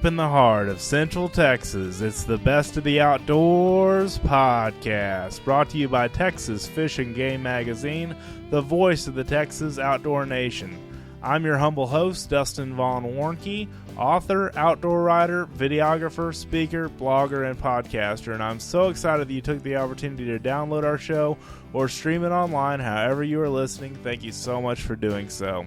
deep in the heart of Central Texas, it's the Best of the Outdoors podcast, brought to you by Texas Fishing Game Magazine, the voice of the Texas outdoor nation. I'm your humble host, Dustin Von Warnke, author, outdoor writer, videographer, speaker, blogger, and podcaster, and I'm so excited that you took the opportunity to download our show or stream it online, however you are listening. Thank you so much for doing so.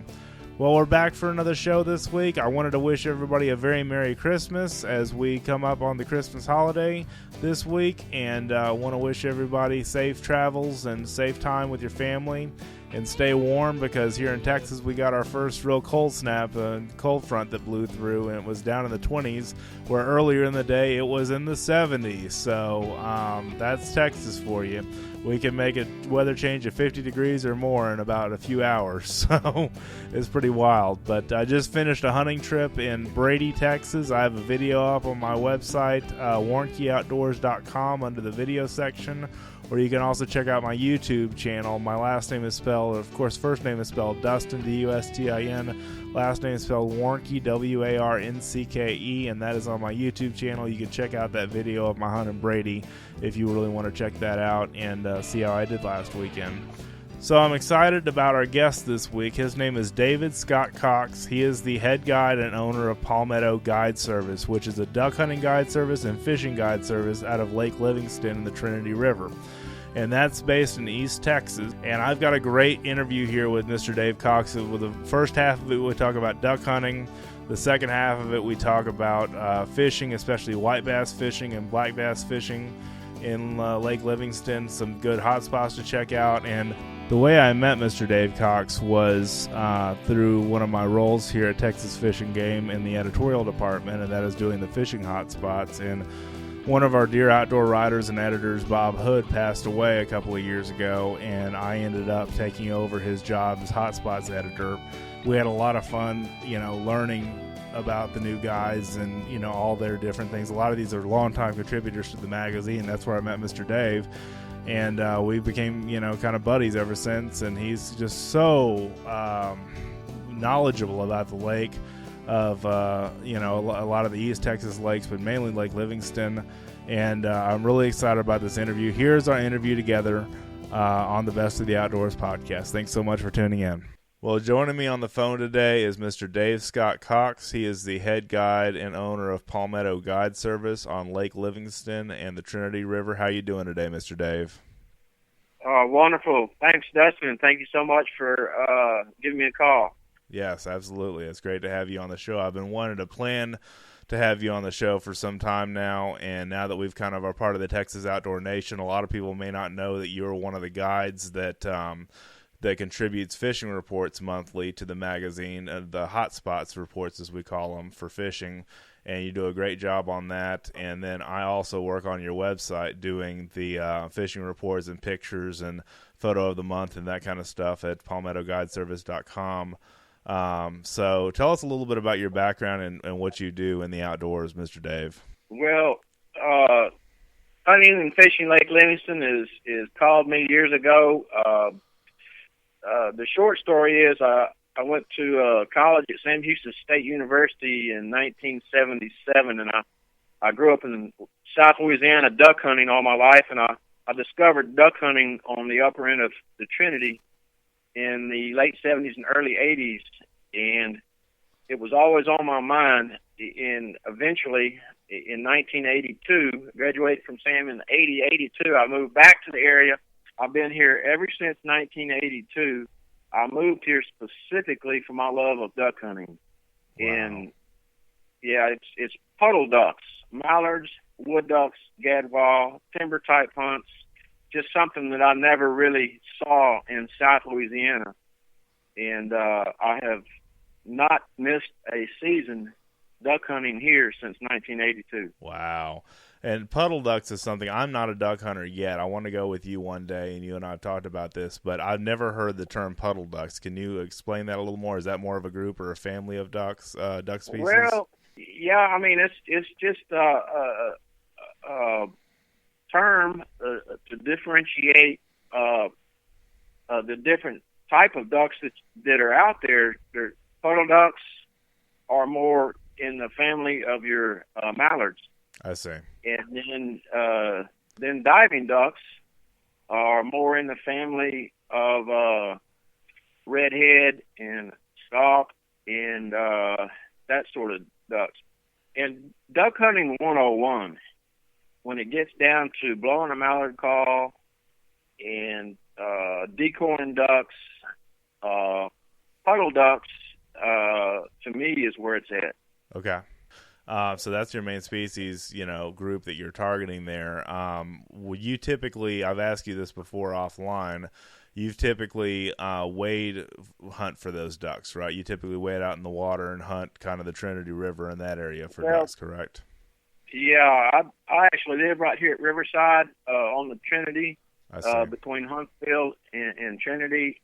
Well, we're back for another show this week. I wanted to wish everybody a very Merry Christmas as we come up on the Christmas holiday this week, and I want to wish everybody safe travels and safe time with your family, and stay warm, because here in Texas we got our first real cold snap, a cold front that blew through, and it was down in the 20s, where earlier in the day it was in the 70s. So that's Texas for you. We can make a weather change of 50 degrees or more in about a few hours, so it's pretty wild. But I just finished a hunting trip in Brady, Texas. I have a video up on my website, warnkeoutdoors.com, under the video section, or you can also check out my YouTube channel. My last name is spelled, of course, first name is spelled Dustin, D-U-S-T-I-N. Last name is spelled Warnke, W-A-R-N-C-K-E, and that is on my YouTube channel. You can check out that video of my hunt in Brady if you really want to check that out and see how I did last weekend. So I'm excited about our guest this week. His name is Dave Scott Cox. He is the head guide and owner of Palmetto Guide Service, which is a duck hunting guide service and fishing guide service out of Lake Livingston in the Trinity River. And that's based in East Texas. And I've got a great interview here with Mr. Dave Cox. With the first half of it, we talk about duck hunting. The second half of it, we talk about fishing, especially white bass fishing and black bass fishing in Lake Livingston. Some good hot spots to check out. And the way I met Mr. Dave Cox was through one of my roles here at Texas Fishing Game in the editorial department, and that is doing the fishing hotspots. And one of our dear outdoor writers and editors, Bob Hood, passed away a couple of years ago, and I ended up taking over his job as hotspots editor. We had a lot of fun, learning about the new guys and, all their different things. A lot of these are longtime contributors to the magazine. That's where I met Mr. Dave. And we became, kind of buddies ever since. And he's just so knowledgeable about the lake of, a lot of the East Texas lakes, but mainly Lake Livingston. And I'm really excited about this interview. Here's our interview together on the Best of the Outdoors podcast. Thanks so much for tuning in. Well, joining me on the phone today is Mr. Dave Scott Cox. He is the head guide and owner of Palmetto Guide Service on Lake Livingston and the Trinity River. How you doing today, Mr. Dave? Wonderful. Thanks, Dustin. Thank you so much for giving me a call. Yes, absolutely. It's great to have you on the show. I've been wanting to plan to have you on the show for some time now, and now that we've kind of are part of the Texas Outdoor Nation, a lot of people may not know that you're one of the guides that that contributes fishing reports monthly to the magazine, the Hotspots reports as we call them, for fishing, and you do a great job on that. And then I also work on your website doing the fishing reports and pictures and photo of the month and that kind of stuff at palmettoguideservice.com. So tell us a little bit about your background and what you do in the outdoors, Mr. Dave. Well, hunting and fishing Lake Livingston is called me years ago. The short story is I went to college at Sam Houston State University in 1977, and I grew up in South Louisiana duck hunting all my life, and I discovered duck hunting on the upper end of the Trinity in the late 70s and early 80s, and it was always on my mind. And eventually, in 1982, graduated from Sam in 82, I moved back to the area. I've been here ever since 1982. I moved here specifically for my love of duck hunting. Wow. And, yeah, it's puddle ducks, mallards, wood ducks, gadwall, timber-type hunts, just something that I never really saw in South Louisiana. And I have not missed a season duck hunting here since 1982. Wow. And puddle ducks is something, I'm not a duck hunter yet. I want to go with you one day, and you and I have talked about this, but I've never heard the term puddle ducks. Can you explain that a little more? Is that more of a group or a family of ducks, duck species? Well, yeah, I mean, it's just a term to differentiate the different type of ducks that are out there. Puddle ducks are more in the family of your mallards. I see. And then diving ducks are more in the family of redhead and stalk and that sort of ducks. And duck hunting 101, when it gets down to blowing a mallard call and decoying ducks, puddle ducks, to me is where it's at. Okay. So that's your main species, group that you're targeting there. Will you typically, I've asked you this before offline, you've typically wade hunt for those ducks, right? You typically wade out in the water and hunt kind of the Trinity River in that area for ducks, correct? Yeah, I actually live right here at Riverside on the Trinity, between Huntsville and Trinity.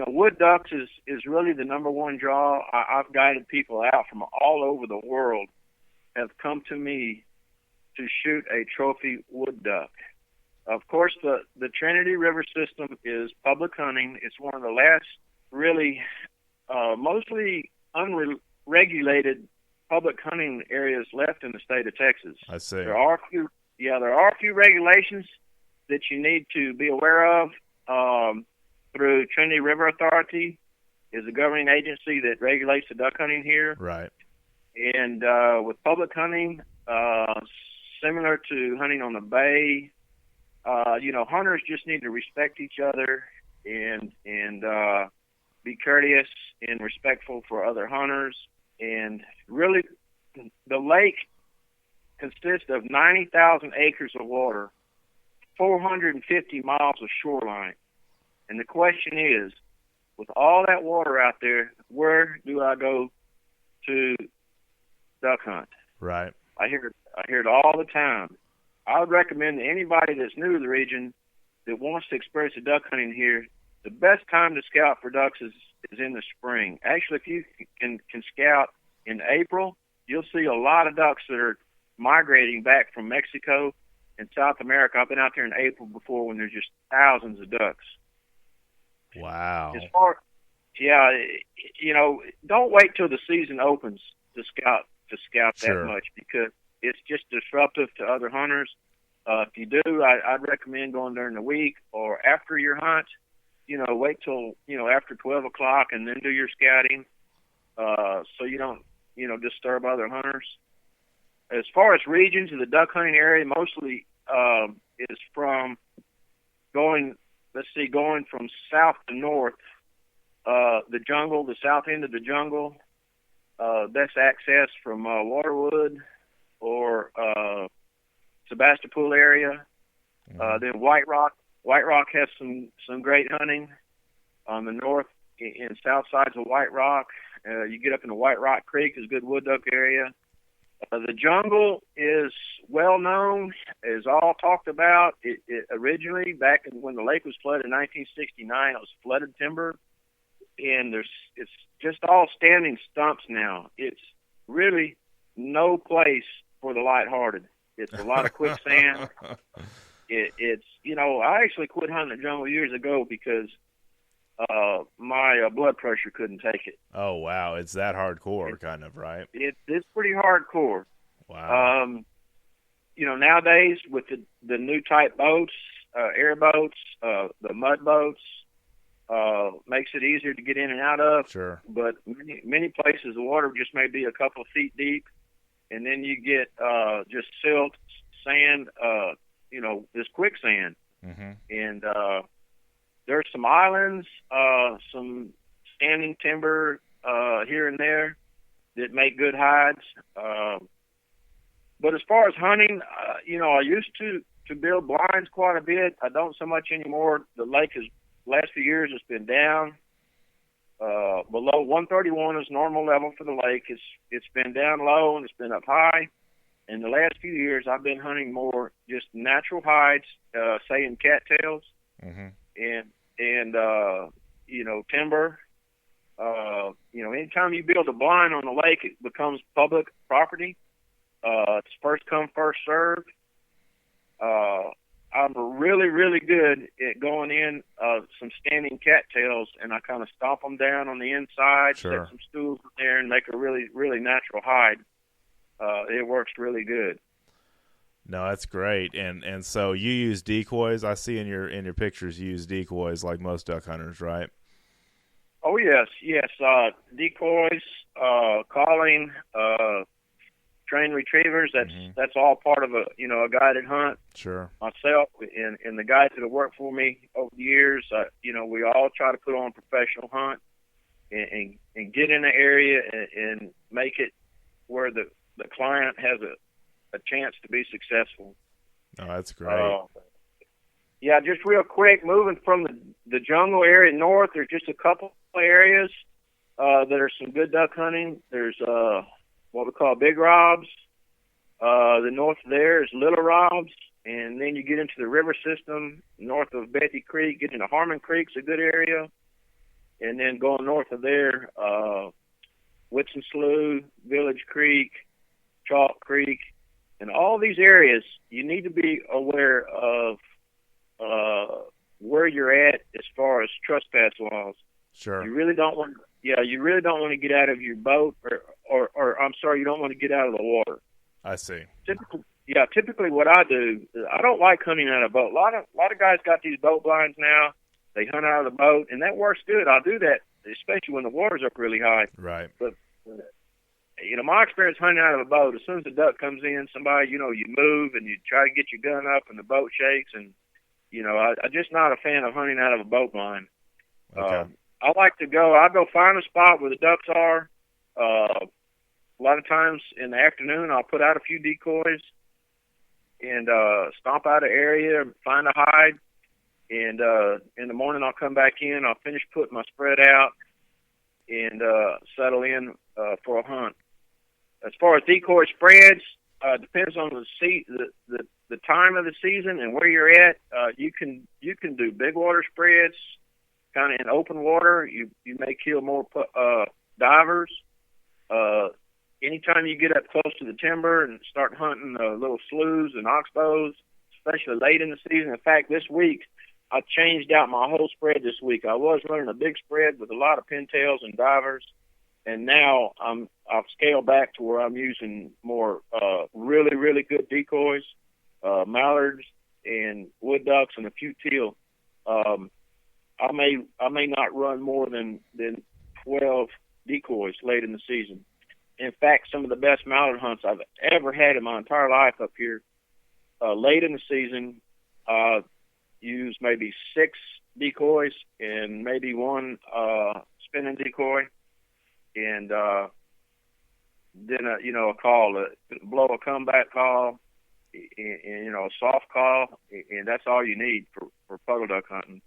Wood ducks is really the number one draw. I've guided people out from all over the world have come to me to shoot a trophy wood duck. Of course, the Trinity River system is public hunting. It's one of the last really mostly unregulated public hunting areas left in the state of Texas. I see. There are a few regulations that you need to be aware of. Through Trinity River Authority is a governing agency that regulates the duck hunting here. Right. And with public hunting, similar to hunting on the bay, hunters just need to respect each other and be courteous and respectful for other hunters. And really, the lake consists of 90,000 acres of water, 450 miles of shoreline. And the question is, with all that water out there, where do I go to duck hunt? Right. I hear it all the time. I would recommend to anybody that's new to the region that wants to experience the duck hunting here, the best time to scout for ducks is in the spring. Actually, if you can scout in April, you'll see a lot of ducks that are migrating back from Mexico and South America. I've been out there in April before when there's just thousands of ducks. Wow. Don't wait till the season opens to scout Sure. that much, because it's just disruptive to other hunters. If you do, I'd recommend going during the week or after your hunt. Wait till after 12 o'clock and then do your scouting, so you don't disturb other hunters. As far as regions of the duck hunting area, mostly is from going from south to north, the jungle, the south end of the jungle, that's accessed from Waterwood or Sebastopol area. Then White Rock has some great hunting on the north and south sides of White Rock. You get up into White Rock Creek, is a good wood duck area. The jungle is well known, is all talked about. It originally, back when the lake was flooded in 1969, it was flooded timber, and it's just all standing stumps now. It's really no place for the lighthearted. It's a lot of quicksand. I actually quit hunting the jungle years ago because my blood pressure couldn't take it. Oh, wow. It's that hardcore, kind of, right? It's pretty hardcore. Wow. Nowadays with the new type boats, airboats, the mud boats, makes it easier to get in and out of. Sure. But many places the water just may be a couple of feet deep, and then you get just silt, sand, this quicksand. Mm-hmm. And there's some islands, some standing timber here and there that make good hides. But as far as hunting, I used to build blinds quite a bit. I don't so much anymore. The lake last few years has been down below 131 is normal level for the lake. It's been down low and it's been up high. In the last few years, I've been hunting more just natural hides, say in cattails, mm-hmm. and timber. Anytime you build a blind on the lake, it becomes public property. It's first come, first served. I'm really, really good at going in some standing cattails, and I kind of stomp them down on the inside, Sure. set some stools in there, and make a really, really natural hide. It works really good. No, that's great. And so you use decoys. I see in your pictures you use decoys like most duck hunters, right? Oh yes. Decoys, calling, trained retrievers. That's all part of a guided hunt. Sure. Myself and the guys that have worked for me over the years, we all try to put on a professional hunt and get in the area and make it where the client has a chance to be successful. Oh, that's great. Yeah, just real quick, moving from the jungle area north, there's just a couple areas that are some good duck hunting. There's what we call big robs. The north of there is little robs, and then you get into the river system north of Betty Creek, get into Harmon Creek's a good area, and then going north of there, Whitson Slough, Village Creek, Chalk Creek, and all these areas, you need to be aware of where you're at as far as trespass laws. Sure. You really don't want to get out of your boat, or I'm sorry, you don't want to get out of the water. I see. Typically what I do is I don't like hunting out of a boat. A lot of guys got these boat blinds now. They hunt out of the boat, and that works good. I'll do that, especially when the water's up really high. Right. But my experience hunting out of a boat, as soon as the duck comes in, somebody, you move and you try to get your gun up and the boat shakes, and I'm just not a fan of hunting out of a boat blind. Okay. I like to I'll go find a spot where the ducks are. A lot of times in the afternoon, I'll put out a few decoys and stomp out an area, find a hide, and in the morning I'll come back in. I'll finish putting my spread out and settle in for a hunt. As far as decoy spreads, depends on the time of the season and where you're at. You can do big water spreads, kind of in open water. You may kill more divers. Anytime you get up close to the timber and start hunting little sloughs and oxbows, especially late in the season. In fact, this week I changed out my whole spread this week. I was running a big spread with a lot of pintails and divers, and now I've scaled back to where I'm using more really, really good decoys, mallards and wood ducks and a few teal. I may not run more than 12 decoys late in the season. In fact, some of the best mallard hunts I've ever had in my entire life up here, late in the season, use maybe 6 decoys and maybe 1 spinning decoy, and then a call, blow a comeback call, and a soft call, and that's all you need for puddle duck hunting.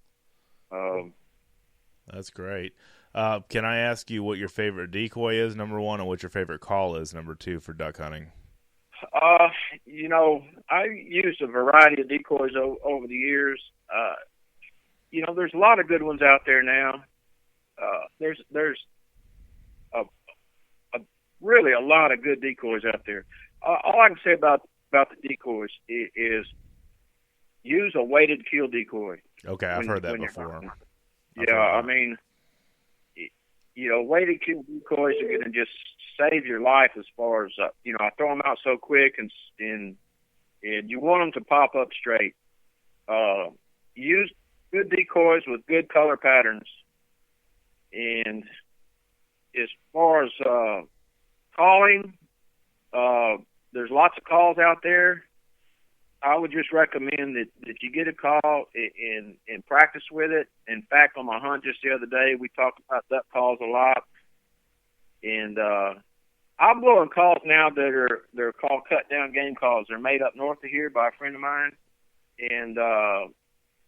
That's great. Can I ask you what your favorite decoy is, number 1, and what your favorite call is, number 2, for duck hunting? I used a variety of decoys over the years. There's a lot of good ones out there now. There's really a lot of good decoys out there. All I can say about the decoys is use a weighted kill decoy. Okay, I've heard that before. Weighted kill decoys are going to just save your life as far as, I throw them out so quick and you want them to pop up straight. Use good decoys with good color patterns. And as far as calling, there's lots of calls out there. I would just recommend that you get a call and practice with it. In fact, on my hunt just the other day, we talked about duck calls a lot. And I'm blowing calls now they're called cut down game calls. They're made up north of here by a friend of mine, and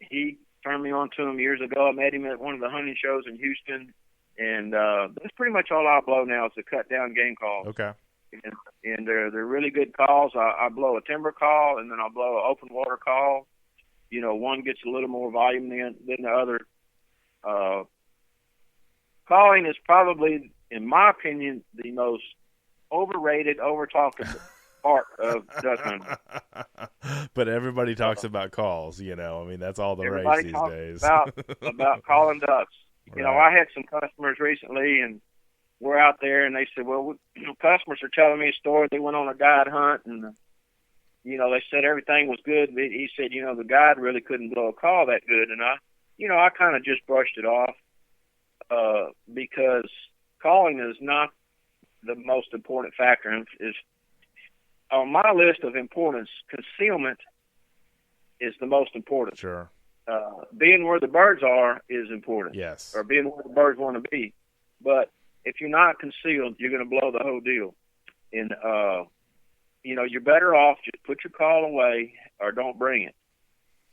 he turned me on to them years ago. I met him at one of the hunting shows in Houston, and that's pretty much all I blow now is the cut down game calls. Okay. And they're really good calls. I blow a timber call, and then I'll blow an open water call. One gets a little more volume than the other. Calling is probably, in my opinion, the most overrated, over-talked part of duck hunting. But everybody talks about calls, you know. I mean, that's all the Everybody rage these talks days. about calling ducks. You know, Right. I had some customers recently, and we're out there, and they said, well, customers are telling me a story. They went on a guide hunt, and, you know, they said everything was good. But he said, you know, the guide really couldn't blow a call that good. And I kind of just brushed it off because calling is not the most important factor. And is on my list of importance, concealment is the most important. Sure. Being where the birds are is important. Yes. Or being where the birds want to be. But if you're not concealed, you're going to blow the whole deal. And, you know, you're better off just put your call away or don't bring it.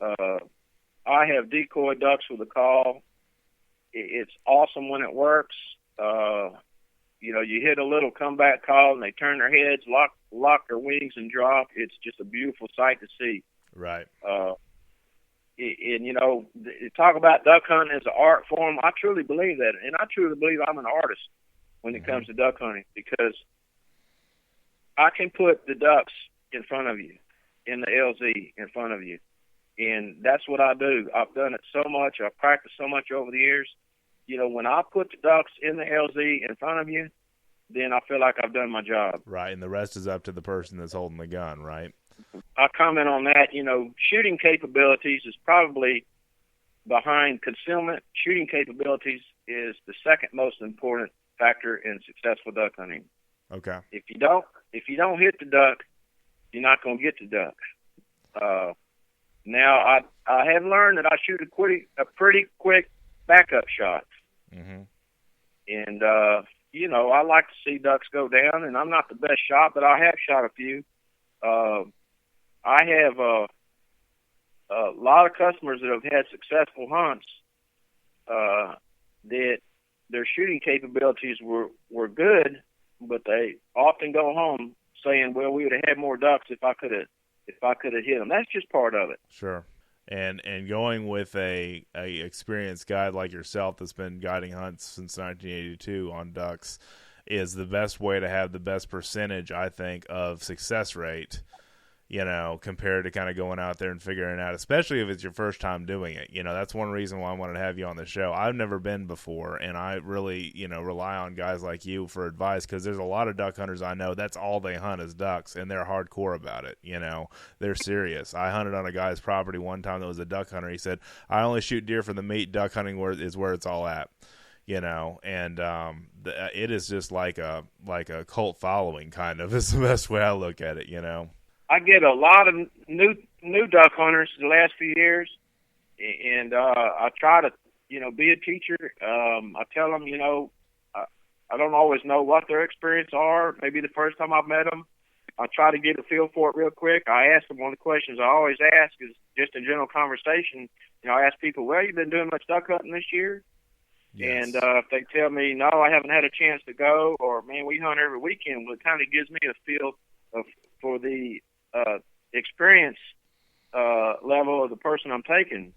I have decoyed ducks with a call. It's awesome when it works. You know, you hit a little comeback call and they turn their heads, lock their wings and drop. It's just a beautiful sight to see. Right. And, you know, talk about duck hunting as an art form. I truly believe that. And I truly believe I'm an artist when it comes to duck hunting, because I can put the ducks in front of you, in the LZ in front of you. And that's what I do. I've done it so much. I've practiced so much over the years. You know, when I put the ducks in the LZ in front of you, then I feel like I've done my job. Right, and the rest is up to the person that's holding the gun, right? I comment on that. You know, shooting capabilities is probably behind concealment. Shooting capabilities is the second most important factor in successful duck hunting. Okay. If you don't hit the duck, you're not going to get the duck. Now I have learned that I shoot a pretty quick backup shot. Mm-hmm. And you know, I like to see ducks go down, and I'm not the best shot, but I have shot a few. I have a lot of customers that have had successful hunts that their shooting capabilities were good, but they often go home saying, "Well, we would have had more ducks if I could have hit them." That's just part of it. Sure. And going with a experienced guide like yourself that's been guiding hunts since 1982 on ducks is the best way to have the best percentage, I think, of success rate, you know, compared to kind of going out there and figuring it out, especially if it's your first time doing it. You know, that's one reason why I wanted to have you on the show. I've never been before, and I really, you know, rely on guys like you for advice, because there's a lot of duck hunters I know that's all they hunt is ducks, and they're hardcore about it. You know, they're serious. I hunted on a guy's property one time that was a duck hunter. He said, I only shoot deer for the meat. Duck hunting is where it's all at. You know, and it is just like a cult following, kind of, is the best way I look at it, you know. I get a lot of new duck hunters the last few years, and I try to, you know, be a teacher. I tell them, you know, I don't always know what their experience are. Maybe the first time I've met them, I try to get a feel for it real quick. I ask them, one of the questions I always ask is just in general conversation. You know, I ask people, well, you been doing much duck hunting this year? Yes. And if they tell me, no, I haven't had a chance to go, or, man, we hunt every weekend, well, it kind of gives me a feel for the experience level of the person I'm taking.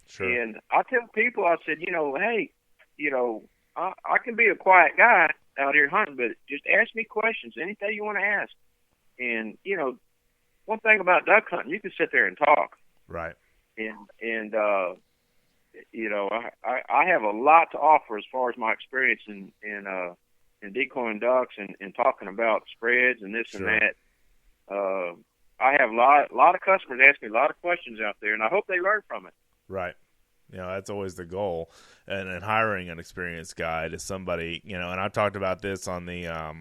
Sure. And I tell people, I said, you know, hey, you know, I can be a quiet guy out here hunting, but just ask me questions, anything you want to ask. And, you know, one thing about duck hunting, you can sit there and talk. Right. And you know, I have a lot to offer as far as my experience in decoying ducks and talking about spreads and this Sure. and that. I have a lot of customers ask me a lot of questions out there, and I hope they learn from it. Right. You know, that's always the goal. And hiring an experienced guide is somebody, you know, and I've talked about this on the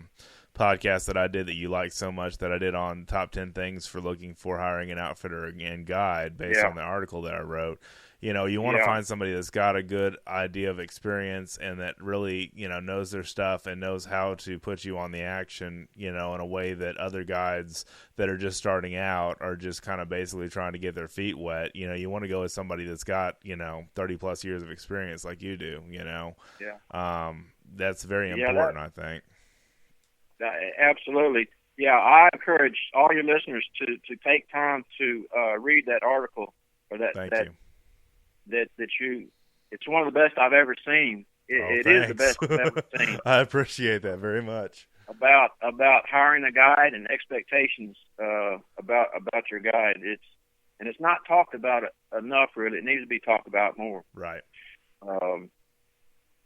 podcast that I did that you liked so much, that I did on top 10 things for looking for hiring an outfitter and guide based on the article that I wrote. You know, you want to find somebody that's got a good idea of experience and that really, you know, knows their stuff and knows how to put you on the action, you know, in a way that other guides that are just starting out are just kind of basically trying to get their feet wet. You know, you want to go with somebody that's got, you know, 30 plus years of experience like you do, you know. Yeah. That's very important, I think. Absolutely. Yeah, I encourage all your listeners to take time to read that article or it's one of the best I've ever seen. It is the best I've ever seen. I appreciate that very much. about hiring a guide and expectations about your guide. It's not talked about enough. Really, it needs to be talked about more. Right. Um,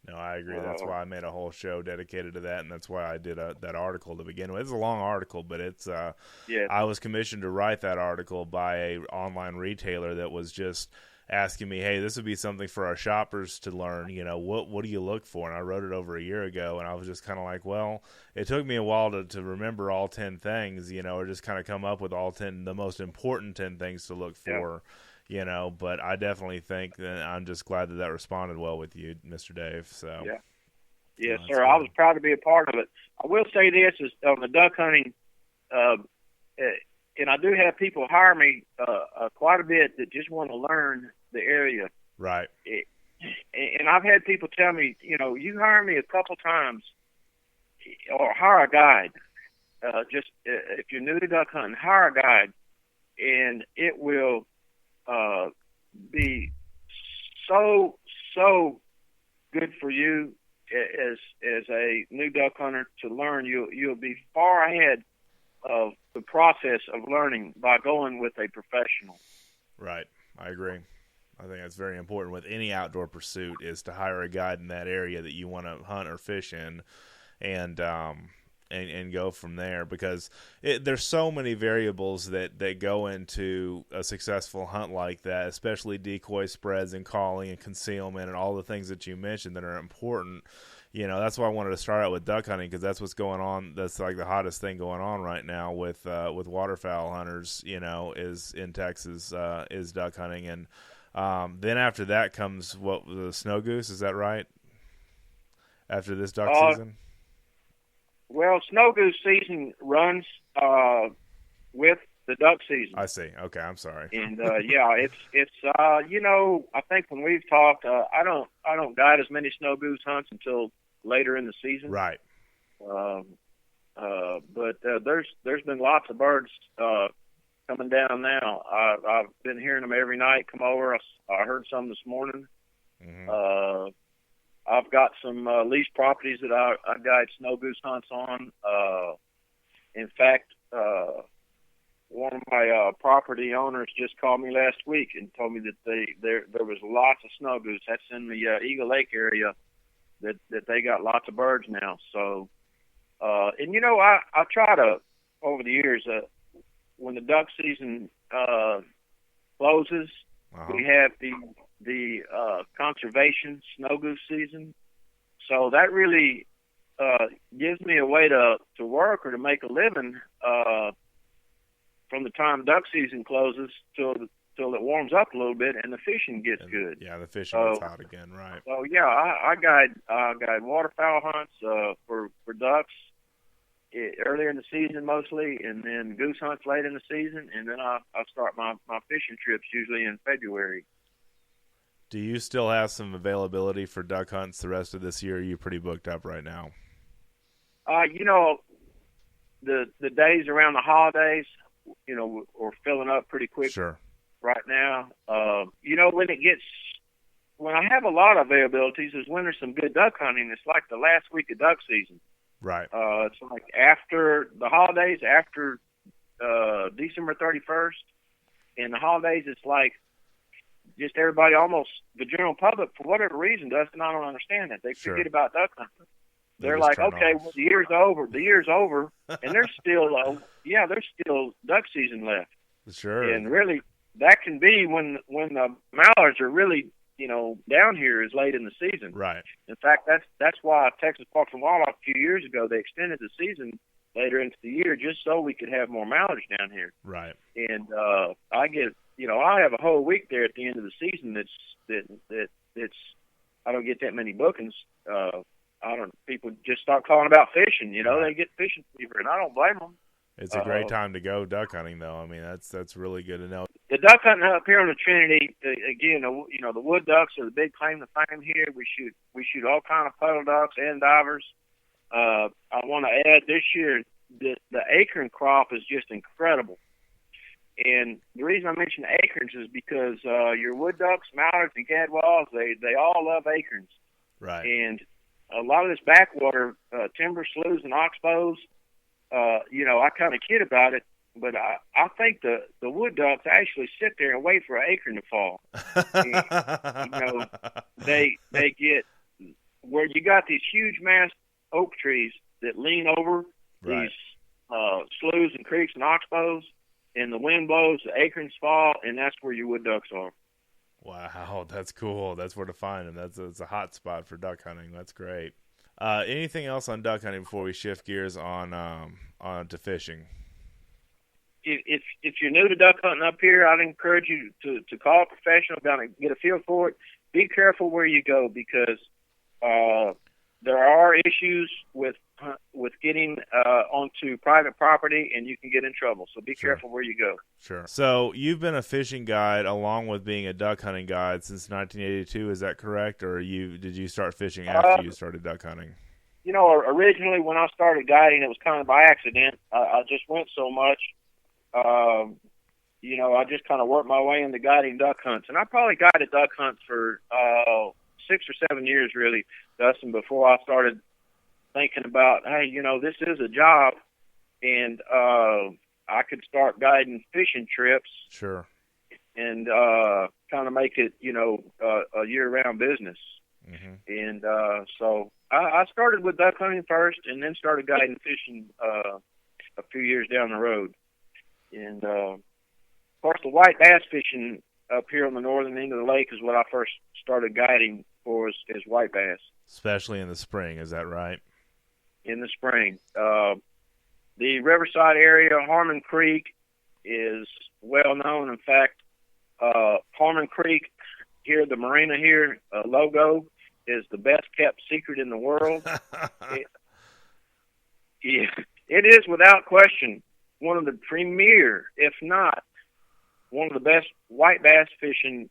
No, I agree. That's why I made a whole show dedicated to that, and that's why I did that article to begin with. It's a long article, but it's I was commissioned to write that article by a online retailer that was just asking me, hey, this would be something for our shoppers to learn. You know, what do you look for? And I wrote it over a year ago, and I was just kind of like, well, it took me a while to remember all 10 things, you know, or just kind of come up with all 10, the most important 10 things to look for. Yeah. You know, but I definitely think that I'm just glad that responded well with you, Mr. Dave. So yes, sir. Cool. I was proud to be a part of it. I will say this is on the duck hunting, and I do have people hire me quite a bit that just want to learn the area. Right. And I've had people tell me, you know, you hire me a couple times, or hire a guide. Just if you're new to duck hunting, hire a guide, and it will be so good for you as a new duck hunter to learn. You'll be far ahead of the process of learning by going with a professional. Right, I agree. I think that's very important with any outdoor pursuit is to hire a guide in that area that you want to hunt or fish in, and go from there, because there's so many variables that go into a successful hunt like that, especially decoy spreads and calling and concealment and all the things that you mentioned that are important. You know, that's why I wanted to start out with duck hunting, because that's what's going on. That's like the hottest thing going on right now with waterfowl hunters, you know, is in Texas, is duck hunting. And then after that comes the snow goose. Is that right? After this duck season? Well, snow goose season runs with the duck season. I see. Okay, I'm sorry. And it's you know, I think when we've talked, I don't guide as many snow goose hunts until later in the season. Right. But there's been lots of birds coming down now. I've been hearing them every night come over. I heard some this morning. Mm-hmm. I've got some leased properties that I guide snow goose hunts on. In fact, one of my property owners just called me last week and told me that there was lots of snow goose. That's in the Eagle Lake area that they got lots of birds now. So, and you know, I try to, over the years, when the duck season closes, we have the conservation snow goose season. So that really gives me a way to work or to make a living from the time duck season closes till it warms up a little bit and the fishing gets good. Yeah, the fishing gets hot again, right? So yeah, I guide waterfowl hunts for ducks earlier in the season mostly, and then goose hunts late in the season, and then I start my fishing trips usually in February. Do you still have some availability for duck hunts the rest of this year? Or are you pretty booked up right now? You know, the days around the holidays, you know, we're filling up pretty quick. Sure. Right now. You know, when I have a lot of availabilities is when there's some good duck hunting. It's like the last week of duck season. Right. It's like after the holidays, after December 31st, and the holidays, it's like just everybody, almost the general public, for whatever reason, Dustin, I don't understand that. They forget about duck hunting. They're like, okay, well, the year's over, and there's still, there's still duck season left. Sure. And really, that can be when the mallards are really, you know, down here is late in the season. Right. In fact, that's why Texas Parks and Wildlife a few years ago, they extended the season later into the year just so we could have more mallards down here. Right. And I have a whole week there at the end of the season that's I don't get that many bookings. People just start calling about fishing, you know, right. They get fishing fever, and I don't blame them. It's a great time to go duck hunting, though. I mean, that's really good to know. The duck hunting up here on the Trinity, again, you know, the wood ducks are the big claim to fame here. We shoot all kind of puddle ducks and divers. I want to add this year the acorn crop is just incredible. And the reason I mention acorns is because your wood ducks, mallards, and gadwalls, they all love acorns. Right. And a lot of this backwater timber sloughs and oxbows, I kind of kid about it, but I think the wood ducks actually sit there and wait for an acorn to fall. And, they get where you got these huge mass oak trees that lean over these sloughs and creeks and oxbows, and the wind blows, the acorns fall, and that's where your wood ducks are. Wow, that's cool. That's where to find them. That's a hot spot for duck hunting. That's great. Anything else on duck hunting before we shift gears on to fishing? If you're new to duck hunting up here, I'd encourage you to call a professional down and get a feel for it. Be careful where you go, because there are issues with getting onto private property, and you can get in trouble. So be careful where you go. Sure. So you've been a fishing guide along with being a duck hunting guide since 1982. Is that correct, or did you start fishing after you started duck hunting? Originally when I started guiding, it was kind of by accident. I just went so much. I just kind of worked my way into guiding duck hunts, and I probably guided duck hunts for 6 or 7 years, really, Dustin, before I started thinking about, hey, this is a job, and I could start guiding fishing trips. Sure. And kind of make it, a year-round business. Mm-hmm. And so I started with duck hunting first, and then started guiding fishing a few years down the road. And, of course, the white bass fishing up here on the northern end of the lake is what I first started guiding for is white bass. Especially in the spring, is that right? In the spring. The Riverside area, Harmon Creek, is well known. In fact, Harmon Creek here, the marina here, logo, is the best kept secret in the world. It is without question one of the premier, if not one of the best white bass fishing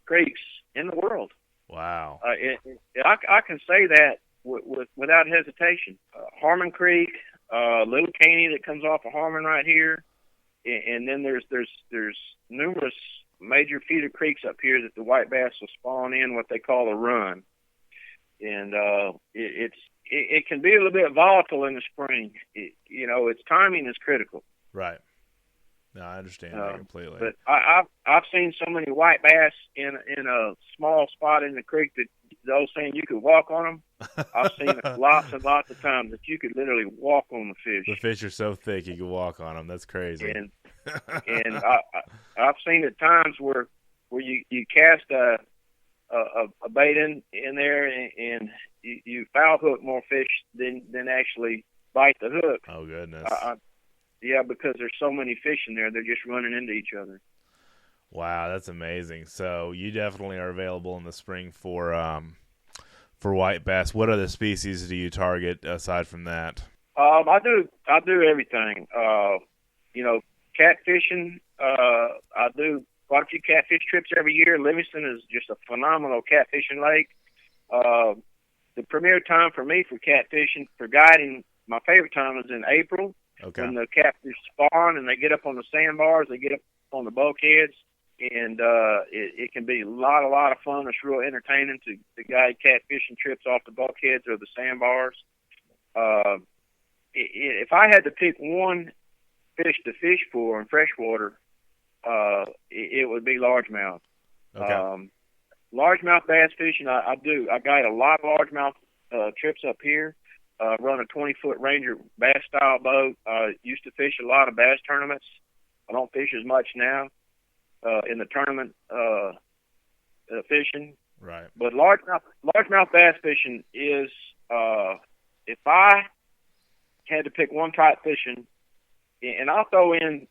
creeks in the world. Wow. I can say that without hesitation. Harmon Creek, Little Caney that comes off of Harmon right here, and then there's numerous major feeder creeks up here that the white bass will spawn in what they call a run, and it can be a little bit volatile in the spring. Its timing is critical. Right. No, I understand that completely. But I've seen so many white bass in a small spot in the creek that the old saying, you could walk on them. I've seen it lots and lots of times that you could literally walk on the fish. The fish are so thick you could walk on them. That's crazy. And I've seen at times where you cast a bait in there and you foul hook more fish than actually bite the hook. Oh goodness. Yeah, because there's so many fish in there, they're just running into each other. Wow, that's amazing. So you definitely are available in the spring for white bass. What other species do you target aside from that? I do everything. Catfishing. I do quite a few catfish trips every year. Livingston is just a phenomenal catfishing lake. The premier time for me for catfishing, for guiding, my favorite time is in April. Okay. When the catfish spawn and they get up on the sandbars, they get up on the bulkheads, and it can be a lot of fun. It's real entertaining to guide catfishing trips off the bulkheads or the sandbars. If I had to pick one fish to fish for in freshwater, it would be largemouth. Okay. Largemouth bass fishing, I guide a lot of largemouth trips up here. Run a 20-foot Ranger bass-style boat. Used to fish a lot of bass tournaments. I don't fish as much now in the tournament fishing. Right. But largemouth bass fishing is, if I had to pick one type fishing, and I'll throw in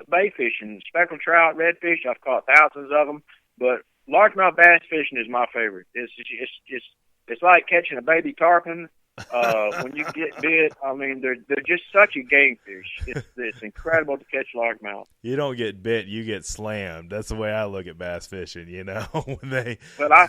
bay fishing, speckled trout, redfish. I've caught thousands of them, but largemouth bass fishing is my favorite. It's like catching a baby tarpon. When you get bit, I mean, they're just such a game fish. It's incredible to catch largemouth. You don't get bit, you get slammed. That's the way I look at bass fishing, But I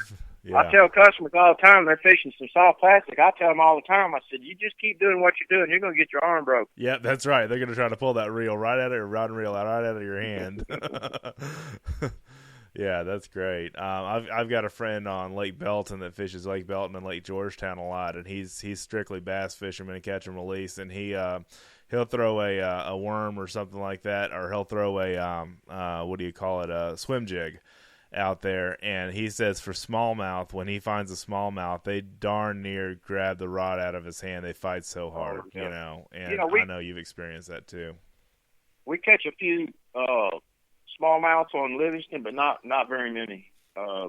tell customers all the time, they're fishing some soft plastic. I tell them all the time, I said, you just keep doing what you're doing, you're going to get your arm broke. Yeah, that's right. They're going to try to pull that reel right out of your rod and reel right out of your hand. Yeah, Yeah, that's great. I've got a friend on Lake Belton that fishes Lake Belton and Lake Georgetown a lot, and he's strictly bass fisherman and catch and release, and he'll throw a worm or something like that, or he'll throw a swim jig out there, and he says for smallmouth, when he finds a smallmouth, they darn near grab the rod out of his hand. They fight so hard, and I know you've experienced that too. We catch a few smallmouths on Livingston, but not very many.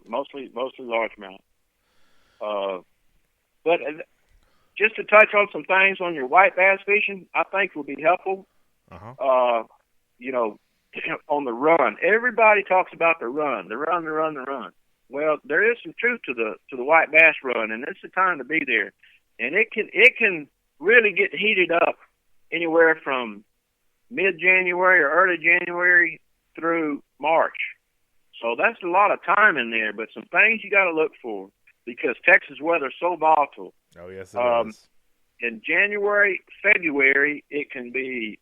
Mostly largemouth. But just to touch on some things on your white bass fishing, I think will be helpful. On the run. Everybody talks about the run. Well, there is some truth to the white bass run, and it's the time to be there. And it can really get heated up anywhere from mid-January or early January through March. So that's a lot of time in there, but some things you got to look for because Texas weather is so volatile. Oh, yes, it is. In January, February, it can be,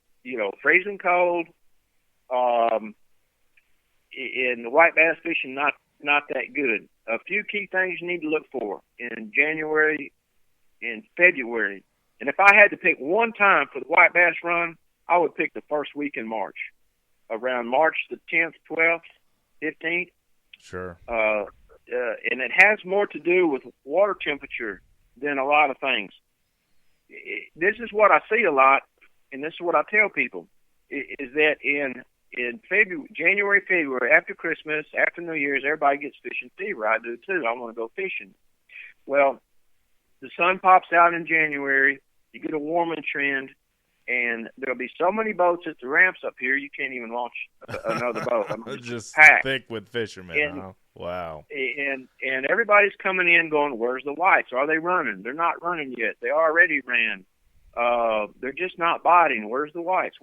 freezing cold. In the white bass fishing, not that good. A few key things you need to look for in January and February. And if I had to pick one time for the white bass run, I would pick the first week in March, around March the 10th, 12th, 15th. Sure. And it has more to do with water temperature than a lot of things. This is what I see a lot, and this is what I tell people, is that in January, February, after Christmas, after New Year's, everybody gets fishing fever. I do too. I want to go fishing. Well, the sun pops out in January. You get a warming trend, and there'll be so many boats at the ramps up here, you can't even launch another boat. Just packed. Thick with fishermen, huh? Wow. And everybody's coming in going, where's the whites? Are they running? They're not running yet. They already ran. They're just not biting. Where's the whites?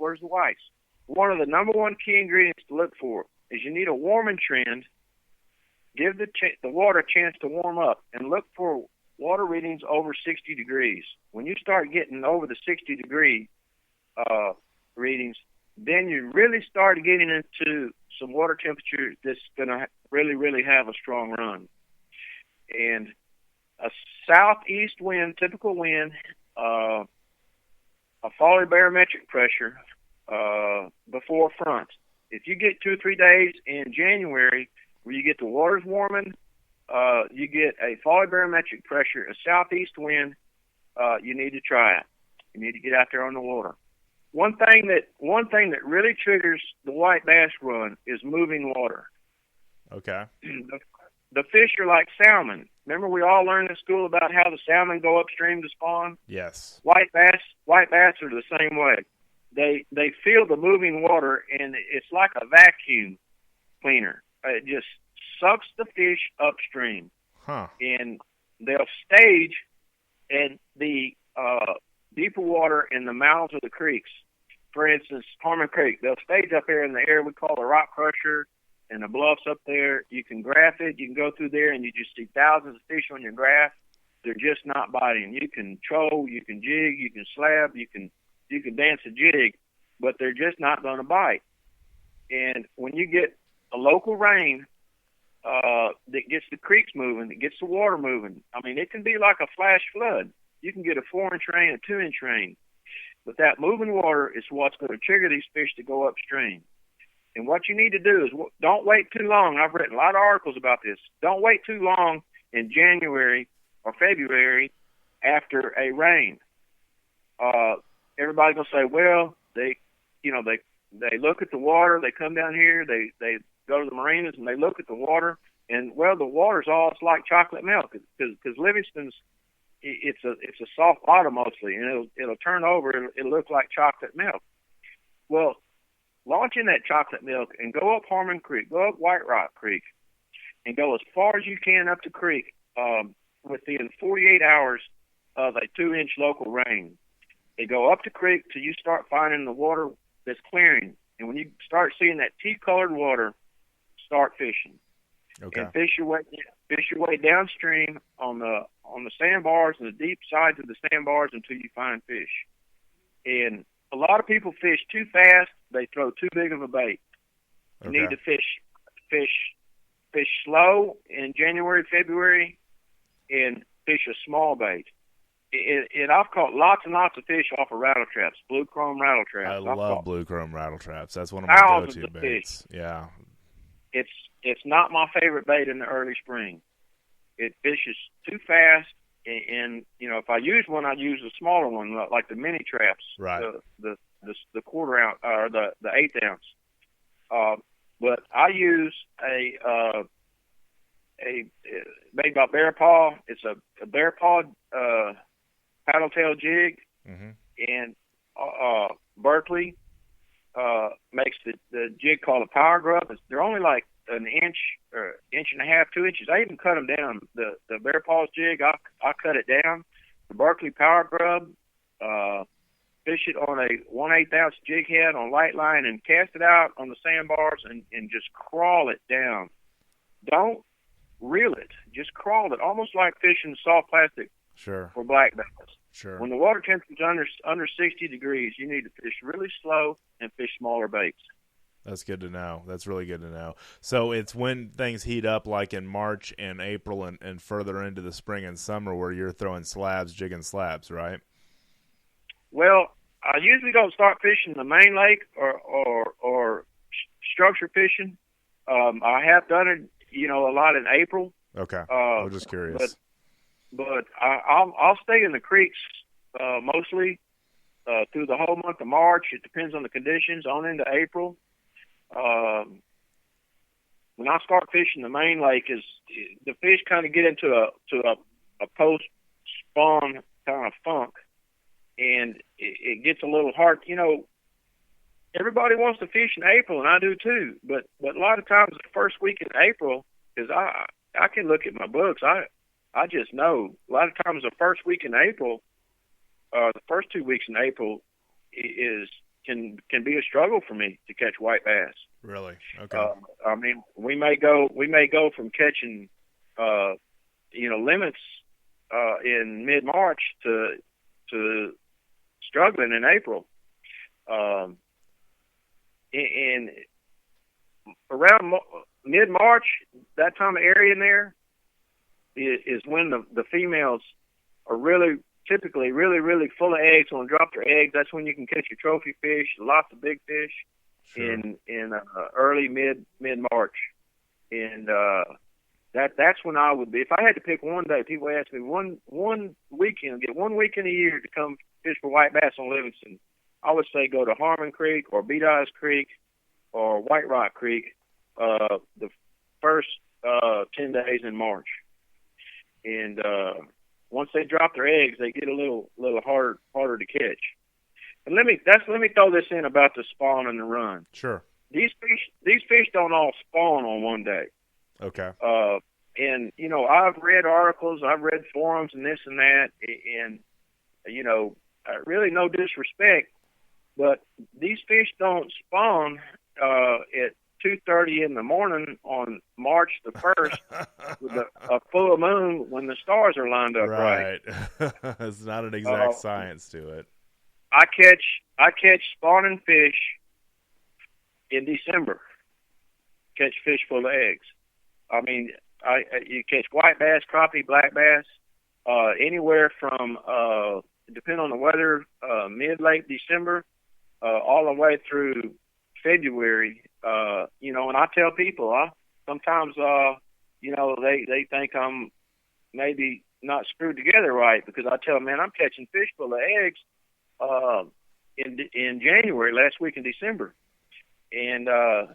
One of the number one key ingredients to look for is you need a warming trend. Give the water a chance to warm up, and look for water readings over 60 degrees. When you start getting over the 60-degree readings, then you really start getting into some water temperature that's going to really, really have a strong run. And a southeast wind, typical wind, a folly barometric pressure before front. If you get 2 or 3 days in January where you get the waters warming, you get a folly barometric pressure, a southeast wind, you need to try it. You need to get out there on the water. One thing that really triggers the white bass run is moving water. Okay. The fish are like salmon. Remember we all learned in school about how the salmon go upstream to spawn? Yes. White bass are the same way. They feel the moving water, and it's like a vacuum cleaner. It just sucks the fish upstream. Huh. And they'll stage in the deeper water in the mouths of the creeks. For instance, Harmon Creek, they'll stage up there in the area we call the rock crusher and the bluffs up there. You can graph it. You can go through there, and you just see thousands of fish on your graph. They're just not biting. You can troll, you can jig, you can slab, you can dance a jig, but they're just not going to bite. And when you get a local rain that gets the creeks moving, that gets the water moving, I mean, it can be like a flash flood. You can get a 4-inch rain, a 2-inch rain. But that moving water is what's going to trigger these fish to go upstream. And what you need to do is don't wait too long. I've written a lot of articles about this. Don't wait too long in January or February after a rain. Everybody's going to say, well, they look at the water. They come down here. They go to the marinas and they look at the water. And, well, the water's all it's like chocolate milk because Livingston's, it's a soft bottom mostly, and it'll turn over and it'll look like chocolate milk. Well, launch in that chocolate milk and go up Harmon Creek, go up White Rock Creek, and go as far as you can up the creek within 48 hours of a 2-inch local rain. They go up the creek till you start finding the water that's clearing, and when you start seeing that tea-colored water, start fishing. Okay. And fish your way downstream on the sandbars and the deep sides of the sandbars until you find fish. And a lot of people fish too fast. They throw too big of a bait. You need to fish fish slow in January, February, and fish a small bait. And I've caught lots and lots of fish off of rattle traps, blue chrome rattle traps. I love blue chrome rattle traps. That's one of my go-to baits. Fish. Yeah. It's not my favorite bait in the early spring. It fishes too fast, and if I use one, I'd use a smaller one, like the mini traps, right? The quarter ounce or the eighth ounce. But I use a made by Bear Paw. It's a Bear Paw paddle tail jig, and Berkeley makes the jig called a power grub. They're only like an inch or inch and a half, 2 inches. I even cut them down. The Bear Paws jig, I cut it down. The Berkeley power grub, fish it on a 1/8 ounce jig head on light line and cast it out on the sandbars and just crawl it down. Don't reel it. Just crawl it, almost like fishing soft plastic. Sure. For black bass. Sure. When the water temperature is under 60 degrees, you need to fish really slow and fish smaller baits. That's good to know. That's really good to know. So it's when things heat up, like in March and April and further into the spring and summer, where you're throwing slabs, jigging slabs, right? Well, I usually don't start fishing the main lake or structure fishing. I have done it, a lot in April. Okay. I was just curious. But I'll stay in the creeks mostly through the whole month of March. It depends on the conditions, on into April. When I start fishing the main lake, is the fish kind of get into a post spawn kind of funk, and it gets a little hard. Everybody wants to fish in April, and I do too. But a lot of times the first week in April, because I can look at my books, I just know a lot of times the first week in April, the first 2 weeks in April can be a struggle for me to catch white bass. Really? Okay. I mean, we may go from catching, limits in mid-March to struggling in April. And around mid-March, that time of area in there is when the females are typically really full of eggs. When they drop their eggs, that's when you can catch your trophy fish, lots of big fish. Sure. in early mid-March, and that's when I would be. If I had to pick one day, people ask me one weekend, get 1 week in a year to come fish for white bass on Livingston, I would say go to Harmon Creek or Beat Eyes Creek or White Rock Creek the first 10 days in March. And once they drop their eggs, they get a little harder to catch. And let me throw this in about the spawn and the run. Sure. These fish don't all spawn on one day. Okay. And I've read articles, I've read forums and this and that, and really no disrespect, but these fish don't spawn at 2:30 in the morning on March the 1st with a full moon when the stars are lined up right. It's not an exact science to it. I catch spawning fish in December. Catch fish full of eggs. I mean, you catch white bass, crappie, black bass, anywhere from depending on the weather, mid-late December, all the way through February. And I tell people, sometimes they think I'm maybe not screwed together right, because I tell them, man, I'm catching fish full of eggs in January, last week in December. And, I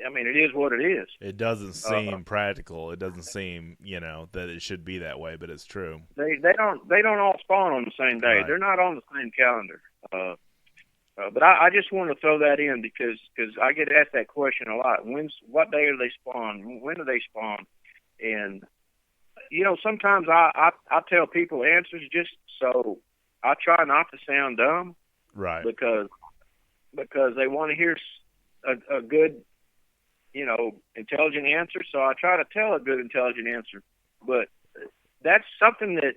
mean, it is what it is. It doesn't seem practical. It doesn't seem, that it should be that way, but it's true. They don't all spawn on the same day. Right. They're not on the same calendar. But I just want to throw that in because I get asked that question a lot. What day do they spawn? When do they spawn? And, sometimes I tell people answers just so I try not to sound dumb. Right. Because they want to hear a good, intelligent answer. So I try to tell a good, intelligent answer. But that's something that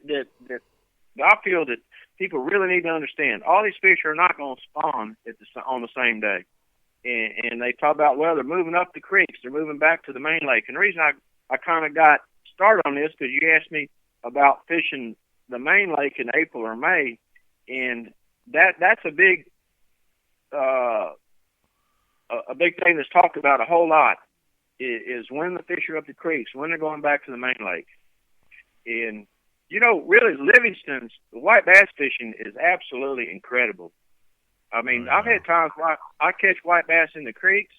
I feel that people really need to understand. All these fish are not going to spawn on the same day. and they talk about, well, they're moving up the creeks, they're moving back to the main lake. And the reason I kind of got started on this because you asked me about fishing the main lake in April or May, and that's a big thing that's talked about a whole lot is when the fish are up the creeks, when they're going back to the main lake. And, really Livingston's, the white bass fishing is absolutely incredible. I mean, I've had times where I catch white bass in the creeks,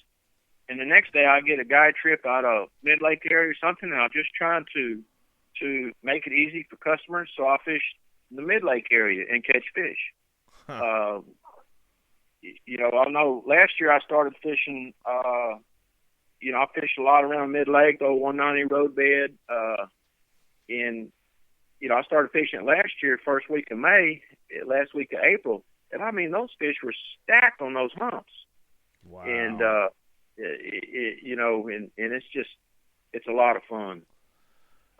and the next day I get a guide trip out of mid-lake area or something, and I'm just trying to make it easy for customers, so I fish the mid-lake area and catch fish. Huh. I know last year I started fishing, I fished a lot around mid-lake, the old 190 roadbed, and, I started fishing it last year, first week of May, last week of April, and I mean, those fish were stacked on those humps. Wow. And, and it's a lot of fun.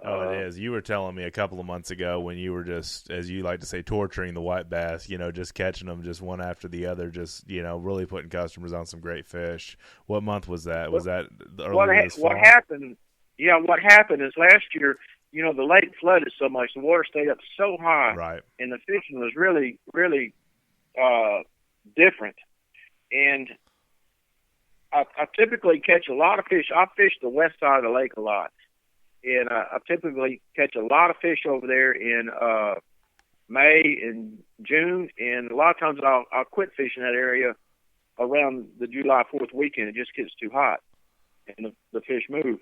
Oh, it is. You were telling me a couple of months ago when you were just, as you like to say, torturing the white bass, just catching them just one after the other, just, really putting customers on some great fish. What month was that? Was that earlier this fall? What happened is last year, the lake flooded so much, the water stayed up so high, right, and the fishing was really, really different. And I typically catch a lot of fish. I fish the west side of the lake a lot. And I typically catch a lot of fish over there in May and June. And a lot of times I'll quit fishing that area around the July 4th weekend. It just gets too hot and the fish move.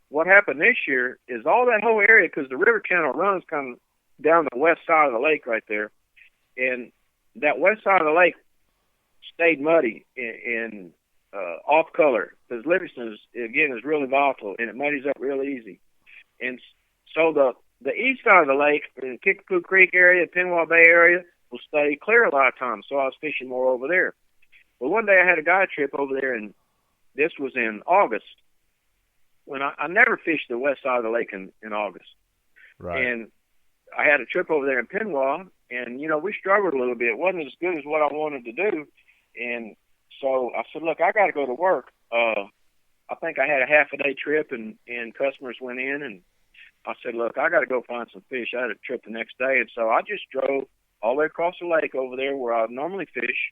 What happened this year is all that whole area, because the river channel runs kind of down the west side of the lake right there. And that west side of the lake stayed muddy and off color, because Livingston is really volatile and it muddies up real easy. And so the east side of the lake, in Kickapoo Creek area, Pinwall Bay area, will stay clear a lot of times. So I was fishing more over there. Well, one day I had a guide trip over there, and this was in August, when I never fished the west side of the lake in August. Right. And I had a trip over there in Pinwall, and we struggled a little bit. It wasn't as good as what I wanted to do, and so I said, look, I got to go to work. I think I had a half-a-day trip, and customers went in, and I said, look, I got to go find some fish. I had a trip the next day, and so I just drove all the way across the lake over there where I normally fish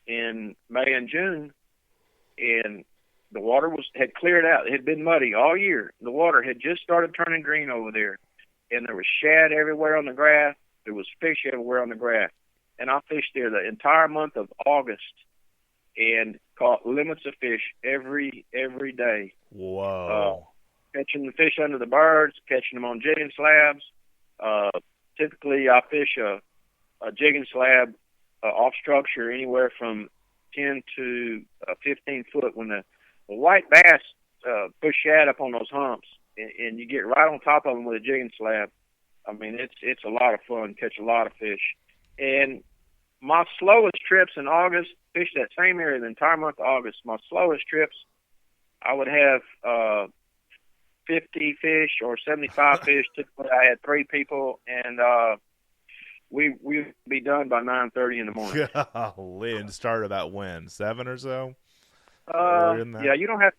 in May and June, and the water had cleared out. It had been muddy all year. The water had just started turning green over there, and there was shad everywhere on the grass. There was fish everywhere on the grass, and I fished there the entire month of August and caught limits of fish every day. Whoa. Catching the fish under the birds, catching them on jigging slabs. Typically, I fish a jigging slab off structure anywhere from 10 to 15 foot. When the white bass push shad up on those humps, and you get right on top of them with a jigging slab, I mean, it's a lot of fun, catch a lot of fish. And my slowest trips in August, fished that same area the entire month of August, my slowest trips, I would have 50 fish or 75 fish. Typically, I had 3 people, and we'd be done by 9:30 in the morning. Golly, and start about when? 7 or so? Yeah, you don't have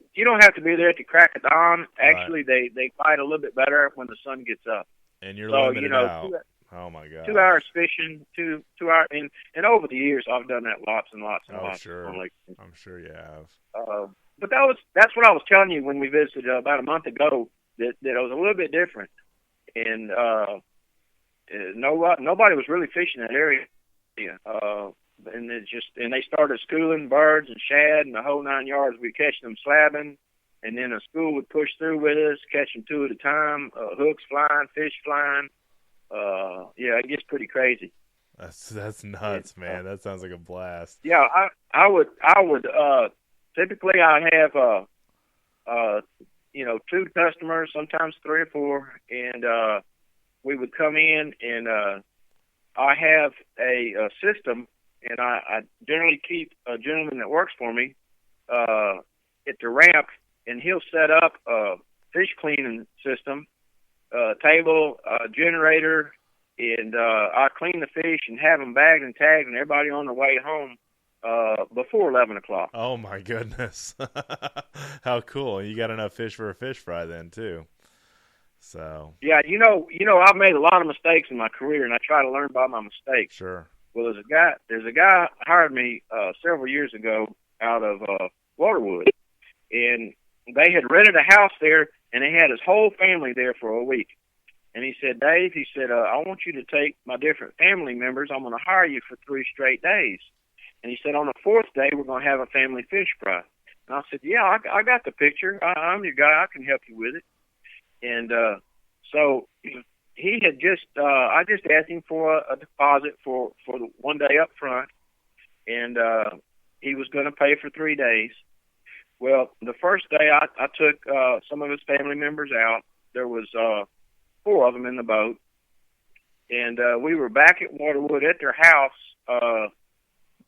to be there at the crack of dawn. Actually, right. They bite a little bit better when the sun gets up. And you're limited out. Oh my God! 2 hours fishing, 2 hours, and over the years I've done that lots and lots and lots. Sure. On Lake. I'm sure you have. But that's what I was telling you when we visited about a month ago. That it was a little bit different, and nobody was really fishing that area. And they started schooling birds and shad and the whole 9 yards. We catch them slabbing, and then a school would push through with us, catching 2 at a time, hooks flying, fish flying. It gets pretty crazy. That's nuts, man. That sounds like a blast. Yeah, I would typically I have 2 customers, sometimes 3 or 4, and we would come in, and I have a system, and I generally keep a gentleman that works for me at the ramp, and he'll set up a fish cleaning system, table, generator, and I clean the fish and have them bagged and tagged, and everybody on their way home before 11 o'clock. Oh my goodness. How cool. You got enough fish for a fish fry then too. So Yeah, I've made a lot of mistakes in my career, and I try to learn by my mistakes. sure. Well, there's a guy hired me several years ago out of Waterwood, and they had rented a house there, and they had his whole family there for a week. And he said, Dave, I want you to take my different family members. I'm going to hire you for 3 straight days. And he said, on the 4th day, we're going to have a family fish fry. And I said, yeah, I got the picture. I'm your guy. I can help you with it. And so he had I just asked him for a deposit for the 1 day up front, and he was going to pay for 3 days. Well, the first day I took some of his family members out. There was 4 of them in the boat, and we were back at Waterwood at their house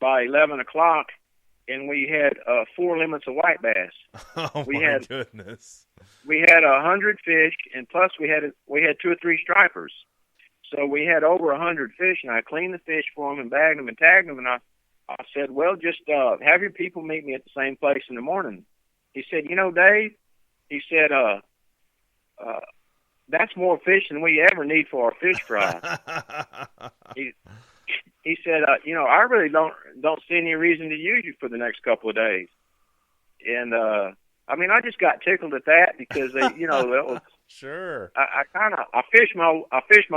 by 11 o'clock, and we had 4 limits of white bass. Oh my goodness. We had 100 fish, and plus we had 2 or 3 stripers. So we had over 100 fish, and I cleaned the fish for them and bagged them and tagged them, and I said, well, just have your people meet me at the same place in the morning. He said, Dave, he said, that's more fish than we ever need for our fish fry. He said, I really don't see any reason to use you for the next couple of days. And I just got tickled at that because that was sure. I fished my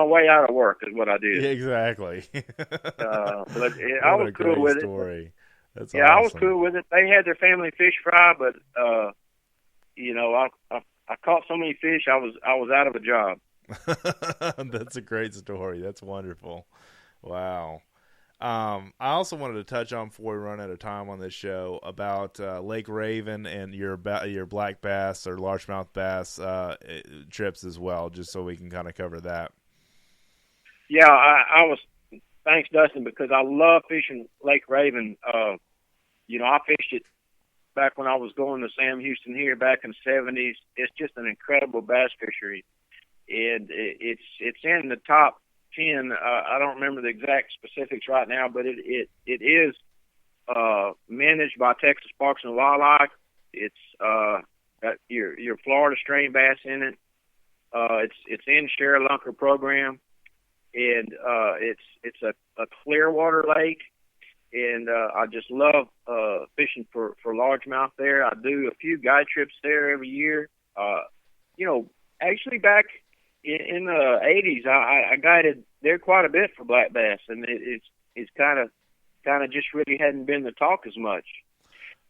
way out of work is what I did. Yeah, exactly. But I was cool with story. That's yeah, awesome. I was cool with it. They had their family fish fry, but I caught so many fish I was out of a job. That's a great story. That's wonderful. Wow. I also wanted to touch on before we run out of time on this show about Lake Raven and your black bass or largemouth bass trips as well, just so we can kind of cover that. Yeah, I was. Thanks, Dustin, because I love fishing Lake Raven. I fished it back when I was going to Sam Houston here back in the 70s. It's just an incredible bass fishery, and it's in the top 10. I don't remember the exact specifics right now, but it is managed by Texas Parks and Wildlife. It's got your Florida strain bass in it. It's in Share Lunker program, and it's a clear water lake, and I just love fishing for largemouth there. I do a few guide trips there every year. Actually back in the 80s, I guided there quite a bit for black bass, and it's kind of just really hadn't been the talk as much.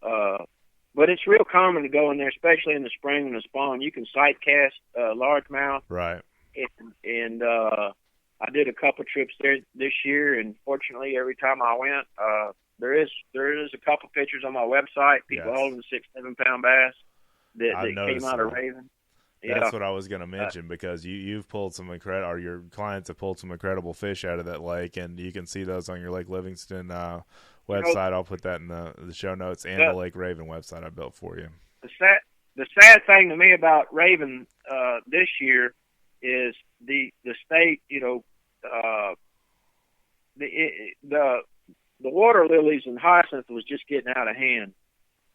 But it's real common to go in there, especially in the spring and the spawn. You can sight cast largemouth, right? And I did a couple trips there this year, and fortunately, every time I went, there is a couple pictures on my website. People holding 6-7 pound bass that came out of Raven. That's what I was going to mention, because you've pulled some incredible, or your clients have pulled some incredible fish out of that lake, and you can see those on your Lake Livingston website. I'll put that in the show notes, and the Lake Raven website I built for you. The sad thing to me about Raven this year is the state. The water lilies and hyacinth was just getting out of hand,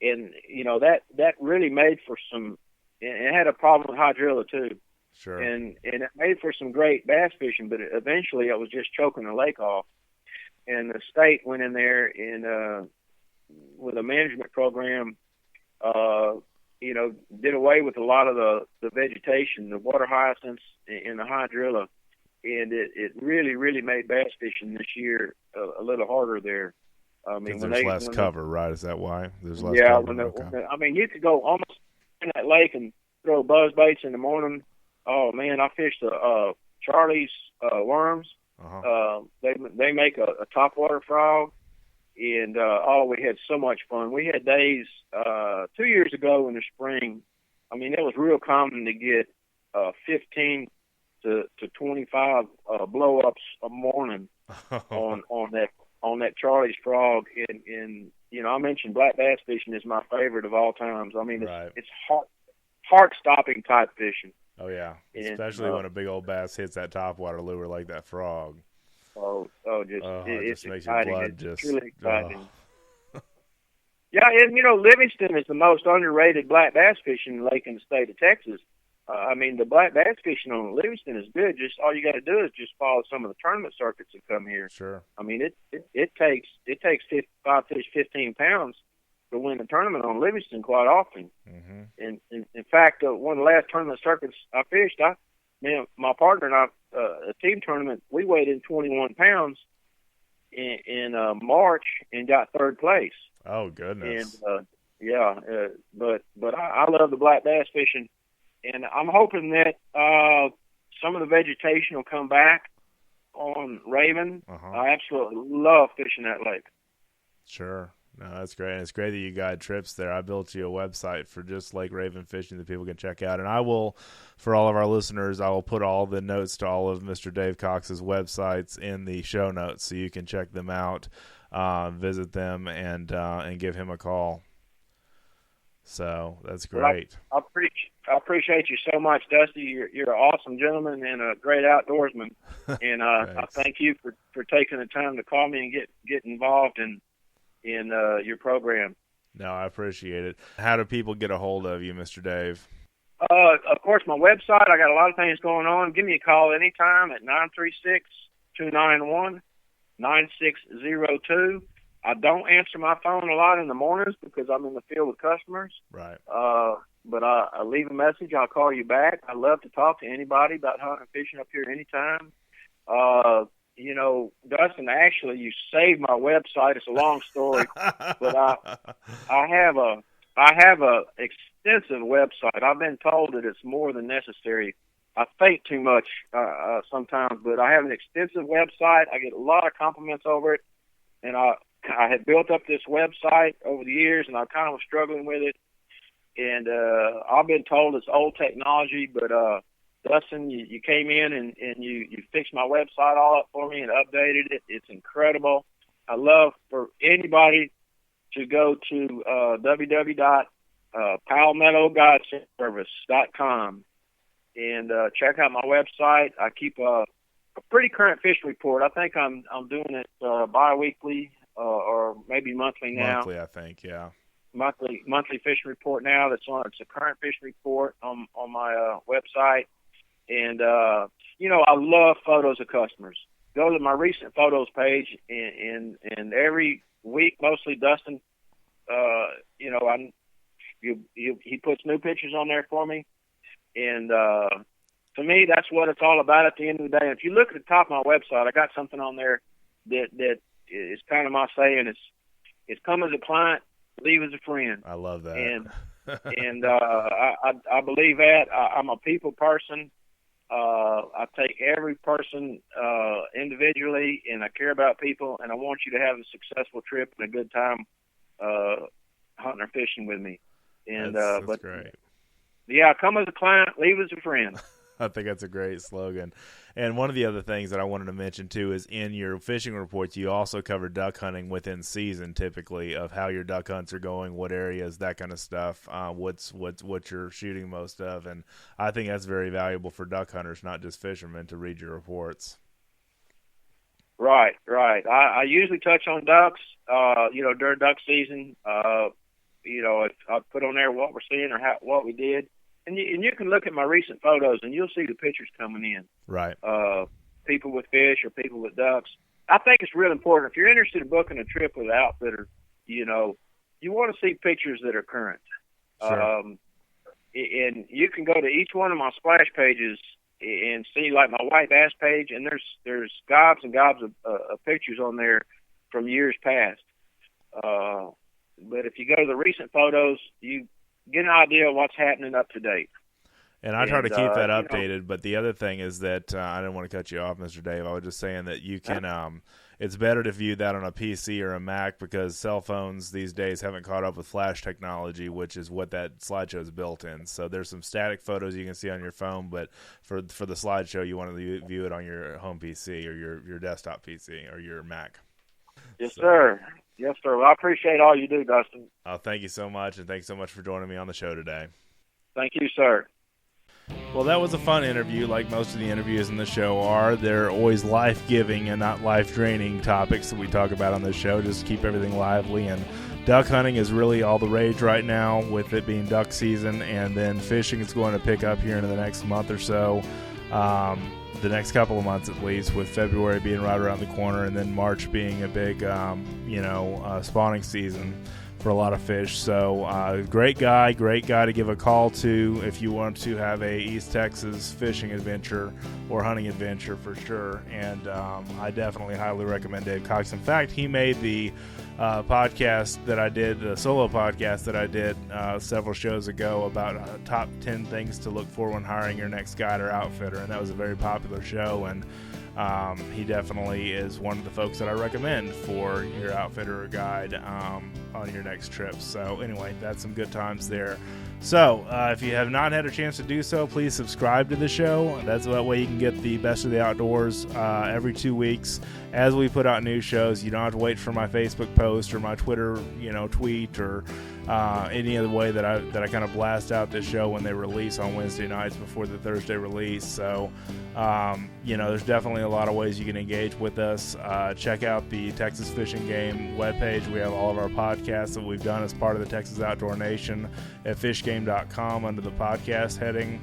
and that really made for some. It had a problem with hydrilla too. Sure. And it made for some great bass fishing, but eventually it was just choking the lake off. And the state went in there and with a management program, did away with a lot of the vegetation, the water hyacinths and the hydrilla, and it really, really made bass fishing this year a little harder there. There's less cover, right? Is that why? There's less cover? You could go almost in that lake and throw buzz baits in the morning. Oh man, I fished Charlie's worms. Uh-huh. They make a topwater frog, and we had so much fun. We had days 2 years ago in the spring. It was real common to get 15 to 25 blow ups a morning on that Charlie's frog. And I mentioned black bass fishing is my favorite of all times. It's heart-stopping type fishing. Oh, yeah. Especially when a big old bass hits that topwater lure like that frog. It just makes exciting. your blood It's really exciting. Yeah, and Livingston is the most underrated black bass fishing lake in the state of Texas. I mean, the black bass fishing on Livingston is good. Just all you got to do is just follow some of the tournament circuits that come here. Sure. I mean, it takes 5 fish, 15 pounds to win the tournament on Livingston quite often. Mm-hmm. And in fact, one of the last tournament circuits I fished, my partner and I, a team tournament, we weighed in 21 pounds in March and got third place. Oh goodness! And but I love the black bass fishing, and I'm hoping that some of the vegetation will come back on Raven. I absolutely love fishing that lake. Sure. No, that's great. And it's great that you guide trips there. I built you a website for just Lake Raven fishing that people can check out. And I will, for all of our listeners, I will put all the notes to all of Mr. Dave Cox's websites in the show notes so you can check them out, visit them, and give him a call. So that's great. Well, I appreciate you so much, Dusty. You're an awesome gentleman and a great outdoorsman. And I thank you for taking the time to call me and get involved in your program. No, I appreciate it. How do people get a hold of you, Mr. Dave? Of course, my website. I got a lot of things going on. Give me a call anytime at 936-291-9602. I don't answer my phone a lot in the mornings because I'm in the field with customers. Right. But I leave a message. I'll call you back. I love to talk to anybody about hunting and fishing up here anytime. Dustin, actually, you saved my website. It's a long story, but I have a extensive website. I've been told that it's more than necessary. I think too much sometimes, but I have an extensive website. I get a lot of compliments over it, and I had built up this website over the years, and I kind of was struggling with it. And I've been told it's old technology, but Dustin, you came in and you fixed my website all up for me and updated it. It's incredible. I love for anybody to go to www.palmettoguideservice.com and check out my website. I keep a pretty current fish report. I think I'm doing it bi-weekly or maybe monthly now. Monthly, I think, yeah. Monthly fishing report now. It's a current fishing report on my website. And, I love photos of customers. Go to my recent photos page, and every week, mostly Dustin, he puts new pictures on there for me. And to me, that's what it's all about at the end of the day. And if you look at the top of my website, I got something on there that is kind of my saying. It's come as a client, leave as a friend. I love that. And I believe that. I'm a people person. I take every person individually, and I care about people, and I want you to have a successful trip and a good time hunting or fishing with me. And that's great. Yeah, come as a client, leave as a friend. I think that's a great slogan. And one of the other things that I wanted to mention too is in your fishing reports, you also cover duck hunting within season, typically, of how your duck hunts are going, what areas, that kind of stuff, what you're shooting most of. And I think that's very valuable for duck hunters, not just fishermen, to read your reports. Right. I usually touch on ducks, during duck season. If I put on there what we're seeing or what we did. And you can look at my recent photos, and you'll see the pictures coming in. Right. People with fish or people with ducks. I think it's real important. If you're interested in booking a trip with an outfitter, you want to see pictures that are current. Sure. And you can go to each one of my splash pages and see, like, my white bass page, and there's gobs and gobs of pictures on there from years past. But if you go to the recent photos, you get an idea of what's happening up to date. And I try to keep that updated, but the other thing is that I didn't want to cut you off, Mr. Dave. I was just saying that you can it's better to view that on a PC or a Mac because cell phones these days haven't caught up with flash technology, which is what that slideshow is built in. So there's some static photos you can see on your phone, but for the slideshow, you want to view it on your home PC or your desktop PC or your Mac. Yes, sir. Yes, sir. Well, I appreciate all you do, Dustin. Oh, thank you so much, and thanks so much for joining me on the show today. Thank you, sir. Well, that was a fun interview, like most of the interviews in the show are. They're always life-giving and not life-draining topics that we talk about on this show, just to keep everything lively and duck hunting is really all the rage right now, with it being duck season, and then fishing is going to pick up here in the next month or so, the next couple of months at least, with February being right around the corner, and then March being a big spawning season for a lot of fish. So great guy to give a call to if you want to have a East Texas fishing adventure or hunting adventure for sure. And I definitely highly recommend Dave Cox. In fact, he made the podcast that I did, the solo podcast that I did several shows ago about top 10 things to look for when hiring your next guide or outfitter, and that was a very popular show. And he definitely is one of the folks that I recommend for your outfitter or guide on your next trip. So anyway, that's some good times there. So if you have not had a chance to do so, please subscribe to the show. That's that way you can get the best of the outdoors every 2 weeks as we put out new shows. You don't have to wait for my Facebook post or my Twitter tweet or any other way that I kind of blast out this show when they release on Wednesday nights before the Thursday release. So there's definitely a lot of ways you can engage with us. Check out the Texas Fishing Game webpage. We have all of our podcasts that we've done as part of the Texas Outdoor Nation at fishgame.com under the podcast heading.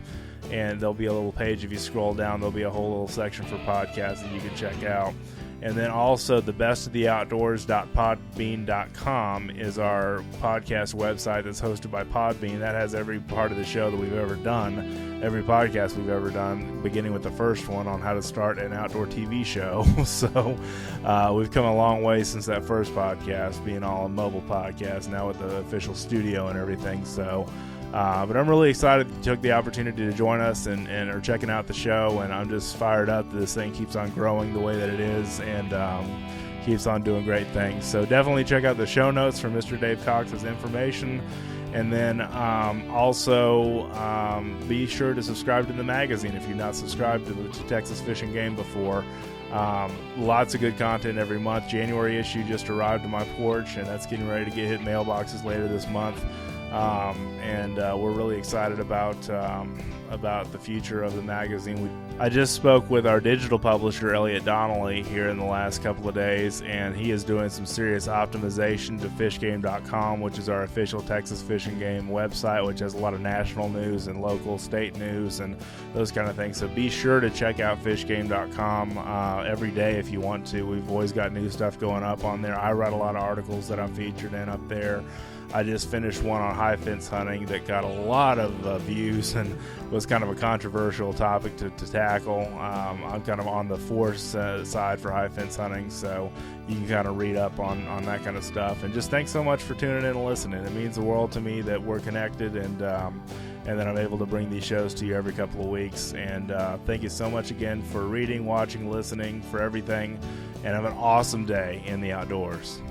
And there'll be a little page, if you scroll down, there'll be a whole little section for podcasts that you can check out. And then also the bestoftheoutdoors.podbean.com is our podcast website that's hosted by Podbean. That has every part of the show that we've ever done, every podcast we've ever done, beginning with the first one on how to start an outdoor TV show. So we've come a long way since that first podcast, being all a mobile podcast, now with the official studio and everything. So but I'm really excited that you took the opportunity to join us and are checking out the show, and I'm just fired up that this thing keeps on growing the way that it is and keeps on doing great things. So definitely check out the show notes for Mr. Dave Cox's information, and then also be sure to subscribe to the magazine if you've not subscribed to Texas Fishing Game before. Lots of good content every month. January issue just arrived to my porch, and that's getting ready to get hit mailboxes later this month. And we're really excited about the future of the magazine. I just spoke with our digital publisher, Elliot Donnelly, here in the last couple of days, and he is doing some serious optimization to fishgame.com, which is our official Texas Fishing Game website, which has a lot of national news and local state news and those kind of things. So be sure to check out fishgame.com every day if you want to. We've always got new stuff going up on there. I write a lot of articles that I'm featured in up there. I just finished one on high fence hunting that got a lot of views and was kind of a controversial topic to tackle. I'm kind of on the force side for high fence hunting, so you can kind of read up on that kind of stuff. And just thanks so much for tuning in and listening. It means the world to me that we're connected and that I'm able to bring these shows to you every couple of weeks. And thank you so much again for reading, watching, listening, for everything. And have an awesome day in the outdoors.